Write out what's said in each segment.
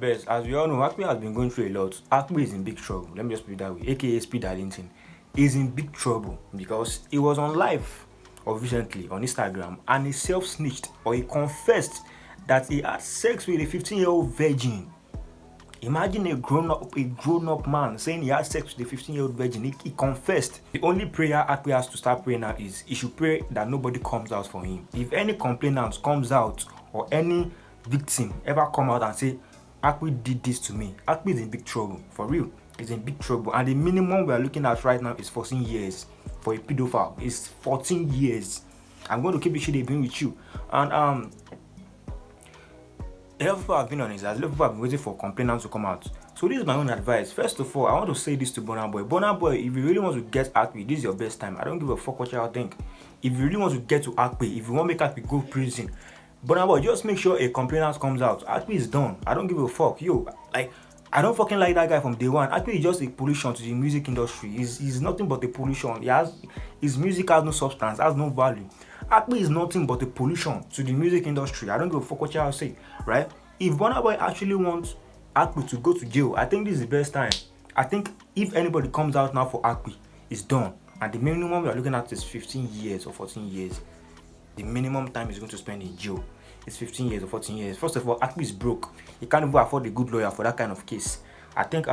best. As we all know, Akpi has been going through a lot. Akpi is in big trouble. Let me just put it that way. AKA Speed Darlington is in big trouble because he was on live or recently on Instagram and he self-snitched or he confessed that he had sex with a 15-year-old virgin. Imagine a grown-up man saying he had sex with a 15-year-old virgin. He confessed. The only prayer Akpi has to start praying now is he should pray that nobody comes out for him. If any complainant comes out or any victim ever come out and say Akpi did this to me, Akpi is in big trouble. For real, he's in big trouble. And the minimum we are looking at right now is 14 years for a pedophile. It's 14 years. I'm going to keep this shit being with you. And a lot of people have been on his ass. A lot of people have been waiting for complainants to come out. So this is my own advice. First of all, I want to say this to Burna Boy. Burna Boy, if you really want to get Akpi, this is your best time. I don't give a fuck what y'all think. If you really want to get to Akpi, if you want to make Akpi go prison, Burna Boy, just make sure a complainant comes out. Akpi is done. I don't give a fuck. Yo, like, I don't fucking like that guy from day one. Akpi is just a pollution to the music industry. He's nothing but a pollution. His music has no substance, has no value. Akpi is nothing but a pollution to the music industry. I don't give a fuck what y'all say, right? If Burna Boy actually wants Akpi to go to jail, I think this is the best time. I think if anybody comes out now for Akpi, it's done. And the minimum we are looking at is 15 years or 14 years. The minimum time he's going to spend in jail is 15 years or 14 years. First of all, Akpi is broke. He can't even afford a good lawyer for that kind of case. I think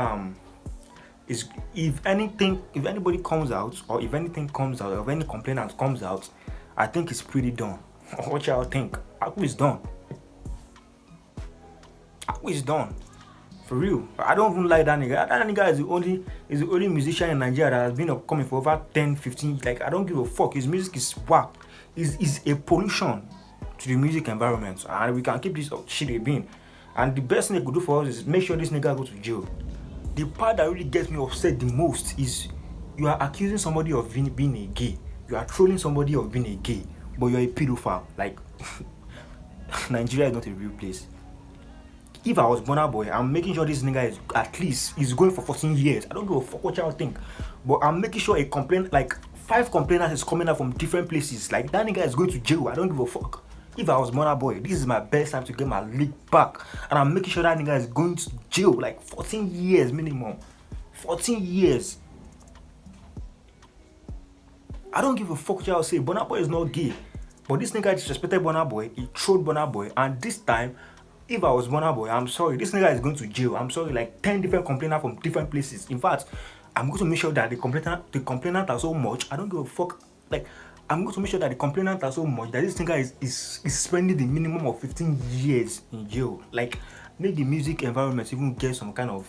if anybody comes out, or if anything comes out, or if any complainant comes out, I think it's pretty done. What y'all think? Akpi is done. Akpi is done. For real. I don't even like that nigga. That nigga is the only musician in Nigeria that has been upcoming for over 10, 15. Like, I don't give a fuck. His music is whack. Is a pollution to the music environment. And we can keep this shit being. And the best thing they could do for us is make sure this nigga go to jail. The part that really gets me upset the most is you are accusing somebody of being a gay. You are trolling somebody of being a gay, but you're a pedophile. Like, Nigeria is not a real place. If I was Burna Boy, I'm making sure this nigga is at least is going for 14 years. I don't give a fuck what y'all think, but I'm making sure a complaint, like 5 complainants is coming out from different places. Like, that nigga is going to jail. I don't give a fuck. If I was Burna Boy, this is my best time to get my league back, and I'm making sure that nigga is going to jail, like 14 years minimum. 14 years. I don't give a fuck what y'all say. Burna Boy is not gay, but this nigga disrespected Burna Boy. He trolled Burna Boy, and this time, if I was Burna Boy, I'm sorry, this nigga is going to jail. I'm sorry, like 10 different complainants from different places. In fact, I'm going to make sure that the complainant are so much. I don't give a fuck. Like, I'm going to make sure that the complainant are so much that this nigga is spending the minimum of 15 years in jail. Like, make the music environment even get some kind of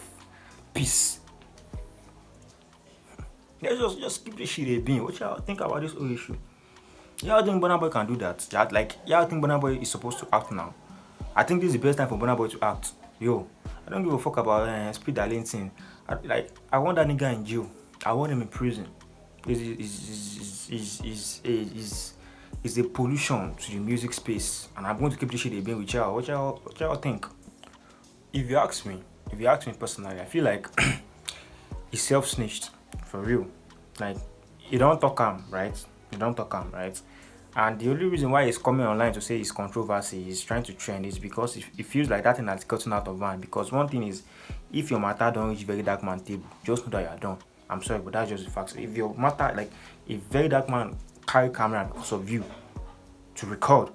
peace. Let's just keep this shit a being. What y'all think about this whole issue? Y'all think Burna Boy can do that? Y'all think Burna Boy is supposed to act now? I think this is the best time for Burna Boy to act. Yo, I don't give a fuck about Speed Darlington. I want that nigga in jail. I want him in prison. Is a pollution to the music space, and I'm going to keep this shit a being with y'all. What y'all think? If you ask me personally, I feel like he self-snitched for real. Like, you don't talk him, right? And the only reason why he's coming online to say it's controversy, he's trying to trend, is because it feels like that thing has gotten out of hand. Because one thing is, if your matter don't reach very dark man table, just know that you're done. I'm sorry, but that's just the facts. If your matter, like, if very dark man carry camera because of you to record,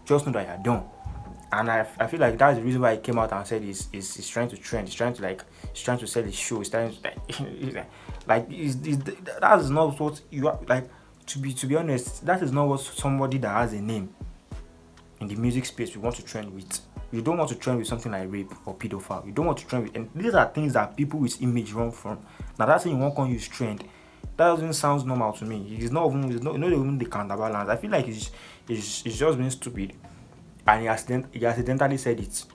just know that you're done. And I feel like that's the reason why he came out and said he's trying to trend. He's trying to sell his show. He's trying to that is not what you are like. To be honest, that is not what somebody that has a name in the music space we want to trend with. You don't want to trend with something like rape or pedophile. You don't want to trend with, and these are things that people with image run from. Now that's saying you won't use trend. That doesn't sound normal to me. It's not even the counterbalance. I feel like it's just being stupid, and he accidentally said it.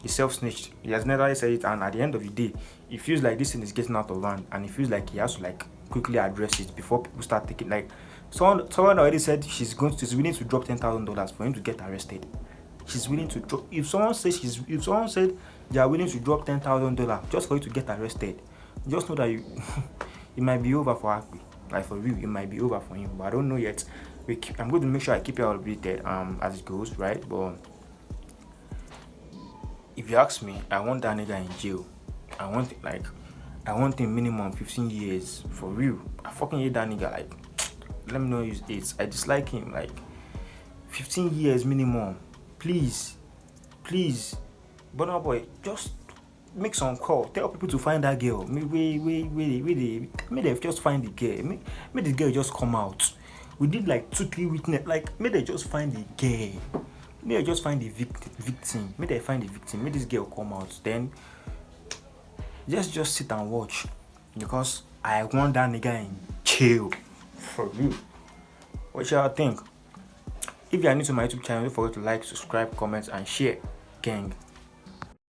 He self-snitched. He accidentally said it, and at the end of the day, it feels like this thing is getting out of hand, and it feels like he has to like quickly address it before people start taking like. Someone already said she's willing to drop $10,000 for him to get arrested. She's willing to drop. If someone said they are willing to drop $10,000 just for you to get arrested, just know that it might be over for Akpi. Like, for real, it might be over for him. But I don't know yet. I'm going to make sure I keep you all updated as it goes, right? But if if you ask me, I want that nigga in jail. I want him minimum 15 years for real. I fucking hate that nigga. Like, let me know his age. I dislike him. Like, 15 years minimum. Please, please, Burna Boy, just make some call. Tell people to find that girl. May they just find the girl. May the girl just come out. We did like 2-3 witness. Like, may they just find the girl. May they just find the victim. May they find the victim. May this girl come out. Then just sit and watch. Because I want that nigga in jail. For real. What y'all think? If you are new to my YouTube channel, don't forget to like, subscribe, comment, and share. Gang.